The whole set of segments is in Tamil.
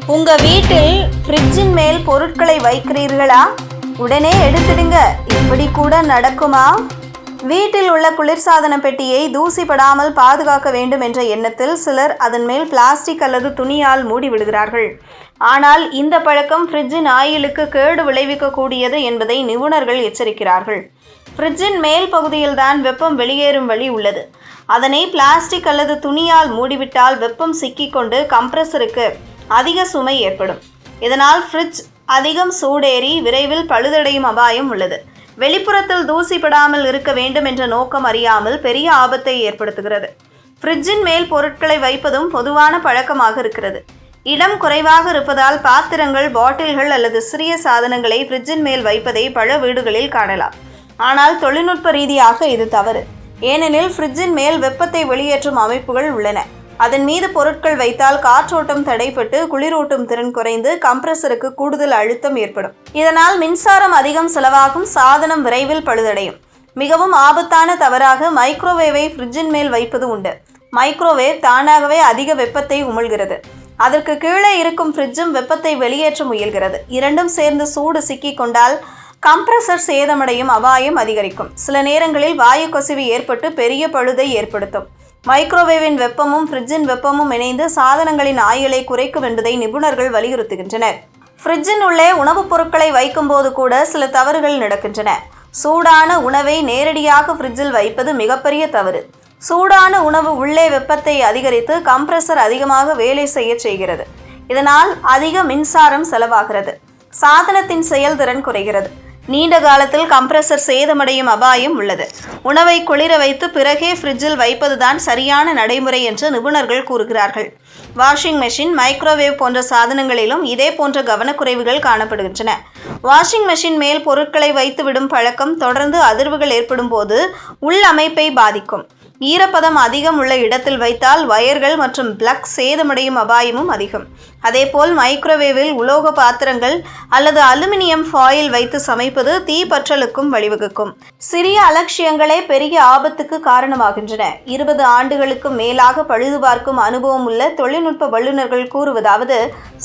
உங்க வீட்டில் ஃப்ரிட்ஜின் மேல் பொருட்களை வைக்கிறீர்களா? உடனே எடுத்துடுங்க. இப்படி கூட நடக்குமா? வீட்டில் உள்ள குளிர்சாதன பெட்டியை தூசிப்படாமல் பாதுகாக்க வேண்டும் என்ற எண்ணத்தில் சிலர் அதன் மேல் பிளாஸ்டிக் அல்லது துணியால் மூடி விடுகிறார்கள். ஆனால் இந்த பழக்கம் ஃப்ரிட்ஜின் ஆயுளுக்கு கேடு விளைவிக்கக்கூடியது என்பதை நிபுணர்கள் எச்சரிக்கிறார்கள். ஃப்ரிட்ஜின் மேல் பகுதியில்தான் வெப்பம் வெளியேறும் வழி உள்ளது. அதனை பிளாஸ்டிக் அல்லது துணியால் மூடிவிட்டால் வெப்பம் சிக்கிக்கொண்டு கம்ப்ரஸருக்கு அதிக சுமை ஏற்படும். இதனால் ஃப்ரிட்ஜ் அதிகம் சூடேறி விரைவில் பழுதடையும் அபாயம் உள்ளது. வெளிப்புறத்தில் தூசிப்படாமல் இருக்க வேண்டும் என்ற நோக்கம் அறியாமல் பெரிய ஆபத்தை ஏற்படுத்துகிறது. ஃப்ரிட்ஜின் மேல் பொருட்களை வைப்பதும் பொதுவான பழக்கமாக இருக்கிறது. இடம் குறைவாக இருப்பதால் பாத்திரங்கள், பாட்டில்கள் அல்லது சிறிய சாதனங்களை ஃப்ரிட்ஜின் மேல் வைப்பதை பல வீடுகளில் காணலாம். ஆனால் தொழில்நுட்ப ரீதியாக இது தவறு. ஏனெனில் ஃப்ரிட்ஜின் மேல் வெப்பத்தை வெளியேற்றும் அமைப்புகள் உள்ளன. அதன் மீது பொருட்கள் வைத்தால் காற்றோட்டம் தடைப்பட்டு குளிரூட்டும் திறன் குறைந்து கம்ப்ரஸருக்கு கூடுதல் அழுத்தம் ஏற்படும். இதனால் மின்சாரம் அதிகம் செலவாகும், சாதனம் விரைவில் பழுதடையும். மிகவும் ஆபத்தான தவறாக மைக்ரோவேவை ஃப்ரிட்ஜின் மேல் வைப்பது உண்டு. மைக்ரோவேவ் தானாகவே அதிக வெப்பத்தை உமிழ்கிறது. அதற்கு கீழே இருக்கும் ஃப்ரிட்ஜும் வெப்பத்தை வெளியேற்ற முயல்கிறது. இரண்டும் சேர்ந்து சூடு சிக்கி கொண்டால் கம்ப்ரஸர் சேதமடையும் அபாயம் அதிகரிக்கும். சில நேரங்களில் வாயு கசிவு ஏற்பட்டு பெரிய பழுதை ஏற்படுத்தும். மைக்ரோவேவின் வெப்பமும் ஃப்ரிட்ஜின் வெப்பமும் இணைந்து சாதனங்களின் ஆயுளை குறைக்கும் என்பதை நிபுணர்கள் வலியுறுத்துகின்றனர். ஃப்ரிட்ஜின் உள்ளே உணவுப் பொருட்களை வைக்கும்போது கூட சில தவறுகள் நடக்கின்றன. சூடான உணவை நேரடியாக ஃப்ரிட்ஜில் வைப்பது மிகப்பெரிய தவறு. சூடான உணவு உள்ளே வெப்பத்தை அதிகரித்து கம்ப்ரஸர் அதிகமாக வேலை செய்ய செய்கிறது. இதனால் அதிக மின்சாரம் செலவாகிறது. சாதனத்தின் செயல்திறன் குறைகிறது. நீண்ட காலத்தில் கம்ப்ரஸர் சேதமடையும் அபாயம் உள்ளது. உணவை குளிர வைத்து பிறகே ஃப்ரிட்ஜில் வைப்பதுதான் சரியான நடைமுறை என்று நிபுணர்கள் கூறுகிறார்கள். வாஷிங் மெஷின், மைக்ரோவேவ் போன்ற சாதனங்களிலும் இதே போன்ற கவனக்குறைவுகள் காணப்படுகின்றன. வாஷிங் மெஷின் மேல் பொருட்களை வைத்து விடும் பழக்கம் தொடர்ந்து அதிர்வுகள் ஏற்படும் போது உள் அமைப்பை பாதிக்கும். ஈரப்பதம் அதிகம் உள்ள இடத்தில் வைத்தால் வயர்கள் மற்றும் பிளக் சேதமடையும் அபாயமும் அதிகம். அதேபோல் மைக்ரோவேவில் உலோக பாத்திரங்கள் அல்லது அலுமினியம் ஃபாயில் வைத்து சமைப்பது தீப்பற்றலுக்கும் வழிவகுக்கும். சிறிய அலட்சியங்களே பெரிய ஆபத்துக்கு காரணமாகின்றன. 20 ஆண்டுகளுக்கு மேலாக பழுது பார்க்கும் அனுபவம் உள்ள தொழில்நுட்ப வல்லுநர்கள் கூறுவதாவது,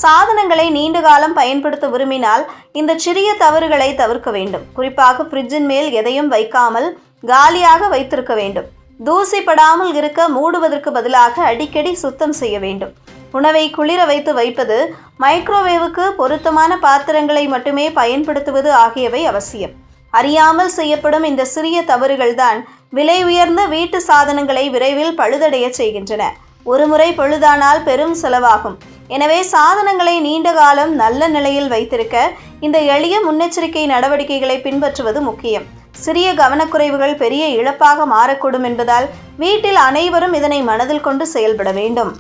சாதனங்களை நீண்ட காலம் பயன்படுத்த விரும்பினால் இந்த சிறிய தவறுகளை தவிர்க்க வேண்டும். குறிப்பாக ஃப்ரிட்ஜின் மேல் எதையும் வைக்காமல் காலியாக வைத்திருக்க வேண்டும். தூசிப்படாமல் இருக்க மூடுவதற்கு பதிலாக அடிக்கடி சுத்தம் செய்ய வேண்டும். உணவை குளிர வைத்து வைப்பது, மைக்ரோவேவுக்கு பொருத்தமான பாத்திரங்களை மட்டுமே பயன்படுத்துவது ஆகியவை அவசியம். அறியாமல் செய்யப்படும் இந்த சிறிய தவறுகள்தான் விலை உயர்ந்த வீட்டு சாதனங்களை விரைவில் பழுதடைய செய்கின்றன. ஒருமுறை பழுதானால் பெரும் செலவாகும். எனவே சாதனங்களை நீண்ட காலம் நல்ல நிலையில் வைத்திருக்க இந்த எளிய முன்னெச்சரிக்கை நடவடிக்கைகளை பின்பற்றுவது முக்கியம். சிறிய கவனக்குறைவுகள் பெரிய இழப்பாக மாறக்கூடும் என்பதால் வீட்டில் அனைவரும் இதனை மனதில் கொண்டு செயல்பட வேண்டும்.